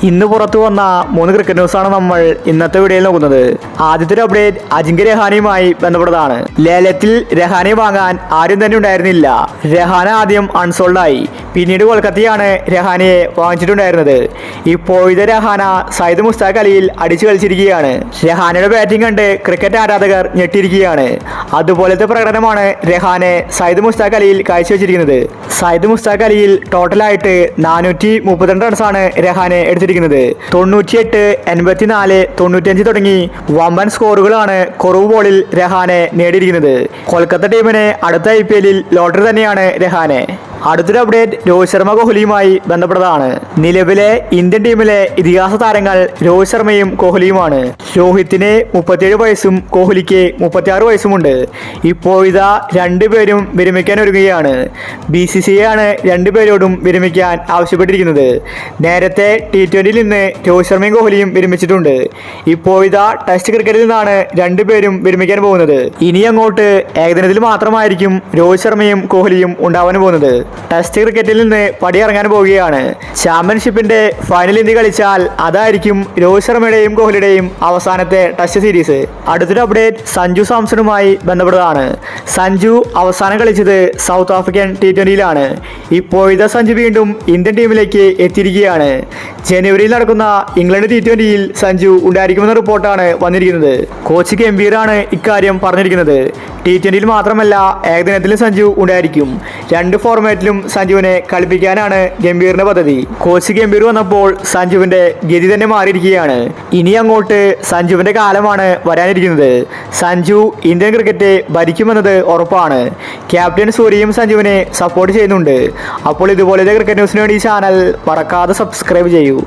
ഇന്ന് പുറത്തു വന്ന 3 ക്രിക്കറ്റ് ന്യൂസാണ് നമ്മൾ ഇന്നത്തെ വീഡിയോയിൽ നോക്കുന്നത്. ആദ്യത്തെ ഒരു അപ്ഡേറ്റ് അജിങ്ക്യ രഹാനെയുമായി ബന്ധപ്പെട്ടതാണ്. ലേലത്തിൽ രഹാനെ വാങ്ങാൻ ആരും തന്നെ ഉണ്ടായിരുന്നില്ല. രഹാനെ ആദ്യം അൺസോൾഡ് ആയി, പിന്നീട് കൊൽക്കത്തയാണ് രഹാനെയെ വാങ്ങിച്ചിട്ടുണ്ടായിരുന്നത്. ഇപ്പോഴത്തെ രഹാന സയ്യിദ് മുസ്താഖ് അലിയിൽ അടിച്ചു കളിച്ചിരിക്കുകയാണ്. രഹാനയുടെ ബാറ്റിംഗ് കണ്ട് ക്രിക്കറ്റ് ആരാധകർ ഞെട്ടിയിരിക്കുകയാണ്. അതുപോലത്തെ പ്രകടനമാണ് രഹാനെ സയ്യിദ് മുസ്താഖ് അലിയിൽ കാഴ്ചവെച്ചിരിക്കുന്നത്. സയ്യിദ് മുസ്താഖ് അലിയിൽ ടോട്ടലായിട്ട് 432 റൺസാണ് രഹാനെ എടുത്തിരിക്കുന്നത്. 98, 84, 95 തുടങ്ങി വമ്പൻ സ്കോറുകളാണ് കുറവ് ബോളിൽ രഹാനെ നേടിയിരിക്കുന്നത്. കൊൽക്കത്ത ടീമിന് അടുത്ത IPL ലോട്ടറി തന്നെയാണ് രഹാനെ. അടുത്തൊരു അപ്ഡേറ്റ് രോഹിത് ശർമ്മ കോഹ്ലിയുമായി ബന്ധപ്പെട്ടതാണ്. നിലവിലെ ഇന്ത്യൻ ടീമിലെ ഇതിഹാസ താരങ്ങൾ രോഹിത് ശർമ്മയും കോഹ്ലിയുമാണ്. രോഹിത്തിന് 37 വയസ്സും കോഹ്ലിക്ക് 36 വയസ്സുമുണ്ട്. ഇപ്പോഴിതാ രണ്ടുപേരും വിരമിക്കാൻ ഒരുങ്ങുകയാണ്. BCCI ആണ് രണ്ടുപേരോടും വിരമിക്കാൻ ആവശ്യപ്പെട്ടിരിക്കുന്നത്. നേരത്തെ T20 നിന്ന് രോഹിത് ശർമ്മയും കോഹ്ലിയും വിരമിച്ചിട്ടുണ്ട്. ഇപ്പോഴിതാ ടെസ്റ്റ് ക്രിക്കറ്റിൽ നിന്നാണ് രണ്ടുപേരും വിരമിക്കാൻ പോകുന്നത്. ഇനി അങ്ങോട്ട് ഏകദിനത്തിൽ മാത്രമായിരിക്കും രോഹിത് ശർമ്മയും കോഹ്ലിയും ഉണ്ടാവാൻ പോകുന്നത്. ടെസ്റ്റ് ക്രിക്കറ്റിൽ നിന്ന് പടിയിറങ്ങാൻ പോവുകയാണ്. ചാമ്പ്യൻഷിപ്പിന്റെ ഫൈനൽ ഇന്ത്യ കളിച്ചാൽ അതായിരിക്കും രോഹിത് ശർമ്മയുടെയും കോഹ്ലിയുടെയും അവസാനത്തെ ടെസ്റ്റ് സീരീസ്. അടുത്തൊരു അപ്ഡേറ്റ് സഞ്ജു സാംസണുമായി ബന്ധപ്പെട്ടതാണ്. സഞ്ജു അവസാനം കളിച്ചത് സൗത്ത് ആഫ്രിക്കൻ T20യിലാണ്. ഇപ്പോഴത്തെ സഞ്ജു വീണ്ടും ഇന്ത്യൻ ടീമിലേക്ക് എത്തിയിരിക്കുകയാണ്. ജനുവരിയിൽ നടക്കുന്ന ഇംഗ്ലണ്ട് T20യിൽ സഞ്ജു ഉണ്ടായിരിക്കുമെന്ന റിപ്പോർട്ടാണ് വന്നിരിക്കുന്നത്. കോച്ച് ഗംഭീറാണ് ഇക്കാര്യം പറഞ്ഞിരിക്കുന്നത്. T20യിൽ മാത്രമല്ല ഏകദിനത്തിലും സഞ്ജു ഉണ്ടായിരിക്കും. 2 ഫോർമാറ്റിലും സഞ്ജുവിനെ കളിപ്പിക്കാനാണ് ഗംഭീറിന്റെ പദ്ധതി. കോച്ച് ഗംഭീർ വന്നപ്പോൾ സഞ്ജുവിന്റെ ഗതി തന്നെ മാറിയിരിക്കുകയാണ്. ഇനി അങ്ങോട്ട് സഞ്ജുവിന്റെ കാലമാണ് വരാനിരിക്കുന്നത്. സഞ്ജു ഇന്ത്യൻ ക്രിക്കറ്റ് ഭരിക്കുമെന്നത് ഉറപ്പാണ്. ക്യാപ്റ്റൻ സൂര്യയും സഞ്ജുവിനെ സപ്പോർട്ട് ചെയ്യുന്നുണ്ട്. അപ്പോൾ ഇതുപോലത്തെ ക്രിക്കറ്റ് ന്യൂസിന് വേണ്ടി ചാനൽ മറക്കാതെ സബ്സ്ക്രൈബ് ചെയ്യൂ.